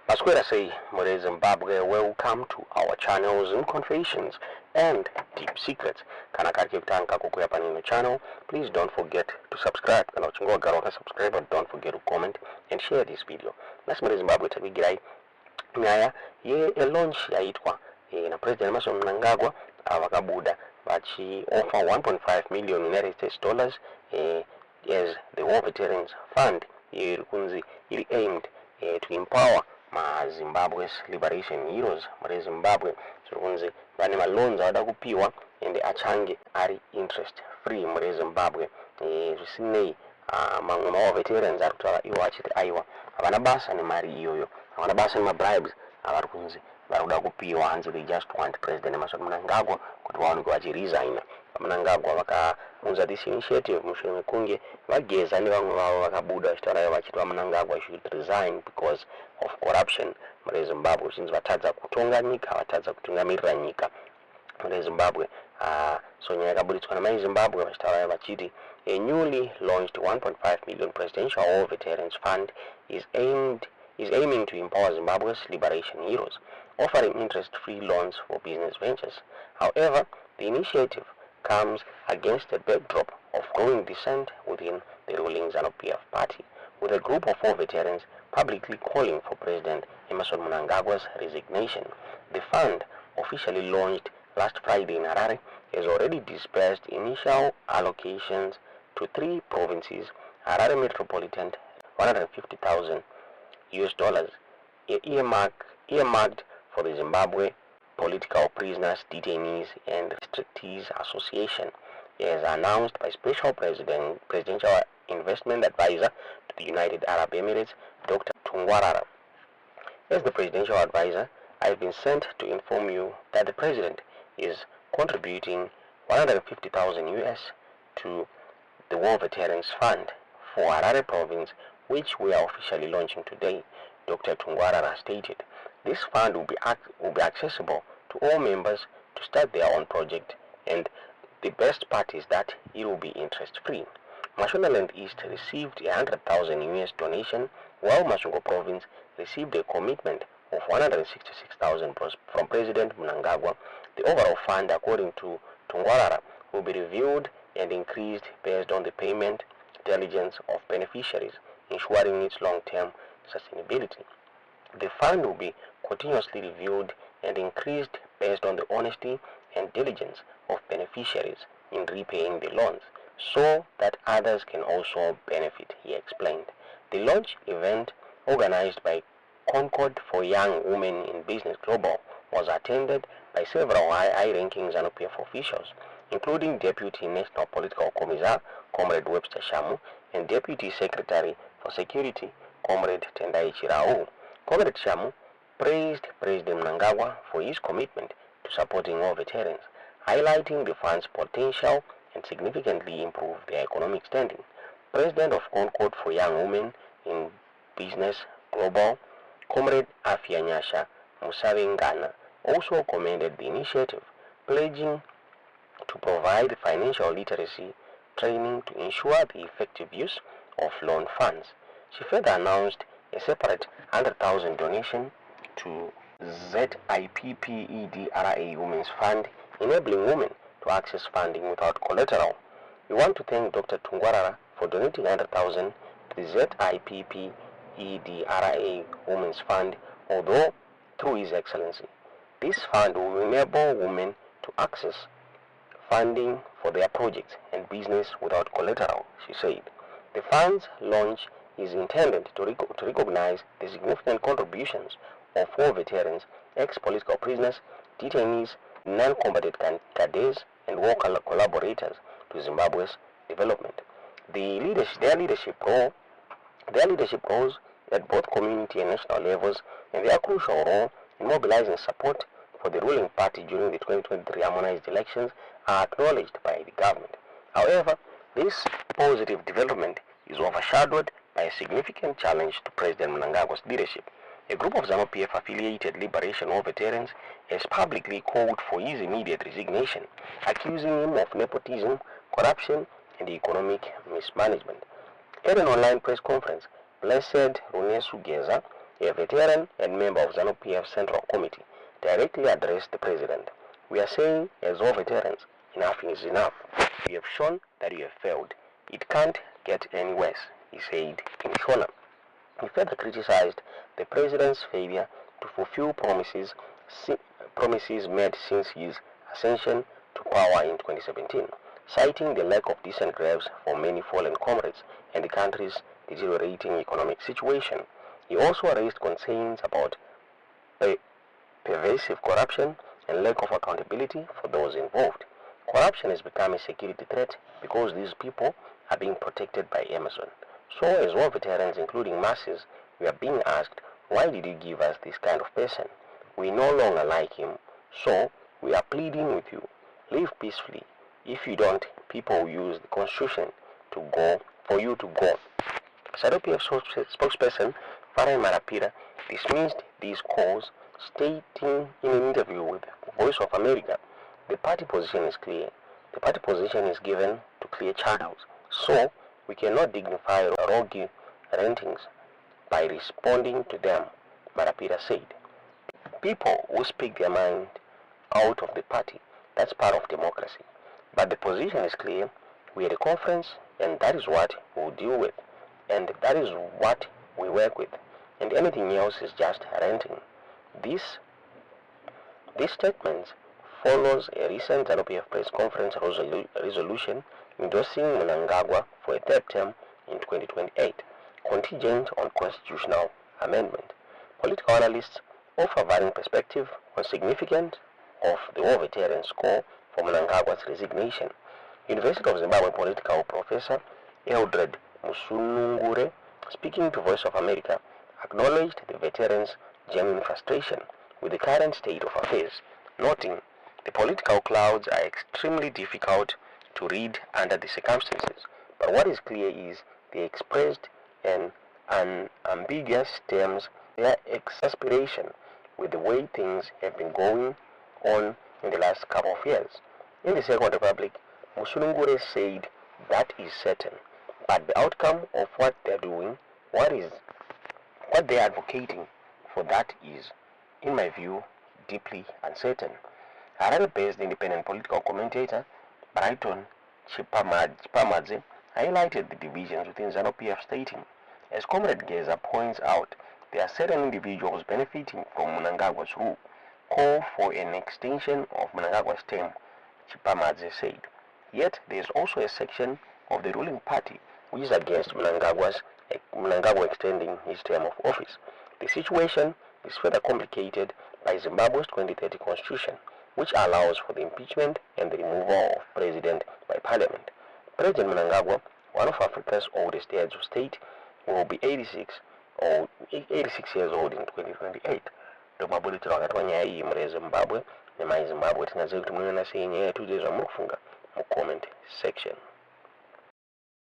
Masquera say, More Zimbabwe, welcome to our channels in confessions and deep secrets. Kana kakiptanka kukuya panino channel, please don't forget to subscribe. Kana uchingo garota subscribe, but don't forget to comment and share this video. Nasi More Zimbabwe tabigirai nyaya ye launch yaitwa na President Mnangagwa wakabuda vachi offer 1.5 million United States dollars as the War Veterans Fund iri aimed to empower Zimbabwe's liberation heroes muri Zimbabwe. Zvikunzi vane maloans avada kupiwa ende achange ari interest free muri Zimbabwe. Zvisinei mamwe ma veterans ari kutaura ivo achiti aiwa havana basa nemari iyoyo, havana basa nemabribes avari kunzi vari kuda kupiwa, hanzi they just want President Mnangagwa kuti vaoneke vachiresign. Mnangagwa vakaunza this initiative mushure mekunge vageza nevamwe vavo vakabuda vachitaura vachiti Mnangagwa should resign because of corruption muri Zimbabwe. Zvinzi vatadza kutonga nyika, vatadza kutungamirira nyika muri Zimbabwe. So nyaya yakaburitswa namai Zimbabwe vachitaura vachiti a newly launched 1.5 million presidential war veterans fund is aiming to empower Zimbabwe's liberation heroes, offering interest-free loans for business ventures. However, the initiative comes against a backdrop of growing dissent within the ruling ZANU-PF party, with a group of 4 veterans publicly calling for President Mnangagwa's resignation. The fund, officially launched last Friday in Harare, has already disbursed initial allocations to 3 provinces: Harare Metropolitan, $150,000 earmarked for the Zimbabwe Political Prisoners, Detainees and Restrictees Association, as announced by Special Presidential Investment Advisor to the United Arab Emirates, Dr. Tungwarara. As the Presidential Advisor, I have been sent to inform you that the President is contributing $150,000 to the War Veterans Fund for Harare Province, which we are officially launching today, Dr. Tungwarara stated. This fund will be accessible to all members to start their own project, and the best part is that it will be interest-free. Mashonaland East received $100,000 donation, while Masvingo Province received a commitment of $166,000 from President Mnangagwa. The overall fund, according to Tungwarara, will be reviewed and increased based on the payment diligence of beneficiaries, ensuring its long-term sustainability. The fund will be continuously reviewed and increased based on the honesty and diligence of beneficiaries in repaying the loans, so that others can also benefit, he explained. The launch event, organized by Concord for Young Women in Business Global, was attended by several high-ranking ZANU-PF officials, including Deputy National Political Commissar, Comrade Webster Shamu, and Deputy Secretary for Security, Comrade Tendai Chirau. Comrade Shamu praised President Mnangagwa for his commitment to supporting all veterans, highlighting the fund's potential and significantly improve their economic standing. President of Concord for Young Women in Business Global, Comrade Afianyasha Musavengana, also commended the initiative, pledging to provide financial literacy training to ensure the effective use of loan funds. She further announced a separate $100,000 donation to ZIPPEDRA Women's Fund, enabling women to access funding without collateral. We want to thank Dr. Tungwarara for donating $100,000 to the ZIPPEDRA Women's Fund, although through His Excellency. This fund will enable women to access funding for their projects and business without collateral, she said. The fund's launch is intended to recognize the significant contributions of war veterans, ex-political prisoners, detainees, non-combatant cadets, and war collaborators to Zimbabwe's development. Their leadership roles at both community and national levels, and their crucial role in mobilizing support for the ruling party during the 2023 harmonized elections are acknowledged by the government. However, this positive development is overshadowed by a significant challenge to President Mnangagwa's leadership. A group of ZANU-PF affiliated Liberation War veterans has publicly called for his immediate resignation, accusing him of nepotism, corruption, and economic mismanagement. At an online press conference, Blessed Runesugeza, a veteran and member of ZANU-PF Central Committee, directly addressed the president. "We are saying, as all veterans, enough is enough. We have shown that we have failed. It can't get any worse," he said in Shona. He further criticized the president's failure to fulfill promises made since his ascension to power in 2017, citing the lack of decent graves for many fallen comrades and the country's deteriorating economic situation. He also raised concerns about pervasive corruption and lack of accountability for those involved. Corruption has become a security threat because these people are being protected by Amazon. So, as war veterans, including masses, we are being asked, why did you give us this kind of person? We no longer like him, so we are pleading with you. Live peacefully. If you don't, people will use the constitution for you to go. ZANU-PF spokesperson Farai Marapira dismissed these calls, stating in an interview with Voice of America, "The party position is clear. The party position is given to clear channels. So, we cannot dignify rogue rantings by responding to them," Marapira said. "People who speak their mind out of the party, that's part of democracy. But the position is clear. We had a conference, and that is what we'll deal with. And that is what we work with. And anything else is just ranting." This statement follows a recent ZANU-PF press conference resolution endorsing Mnangagwa for a third term in 2028, contingent on constitutional amendment. Political analysts offer varying perspective on significance of the war veterans' call for Mnangagwa's resignation. University of Zimbabwe political professor Eldred Musunungure, speaking to Voice of America, acknowledged the veterans' genuine frustration with the current state of affairs, noting the political clouds are extremely difficult to read under the circumstances, but what is clear is they expressed in unambiguous terms their exasperation with the way things have been going on in the last couple of years. In the Second Republic, Musunungure said that is certain, but the outcome of what they're doing, what they're advocating for, that is, in my view, deeply uncertain. Harare-based independent political commentator Brighton Chipamadze highlighted the divisions within ZANU-PF, stating, "As Comrade Geza points out, there are certain individuals benefiting from Mnangagwa's rule. Call for an extension of Mnangagwa's term," Chipamadze said. Yet there is also a section of the ruling party which is against Mnangagwa extending his term of office. The situation is further complicated by Zimbabwe's 2030 constitution, which allows for the impeachment and the removal of president by parliament. President Mnangagwa, one of Africa's oldest heads of state, will be 86 years old in 2028. Ndomabulitira wakati wa nyaya iyi muri Zimbabwe, nyama Zimbabwe tinaziva kuti munena sei nyaya yetu zvezvamukufunga mu comment section.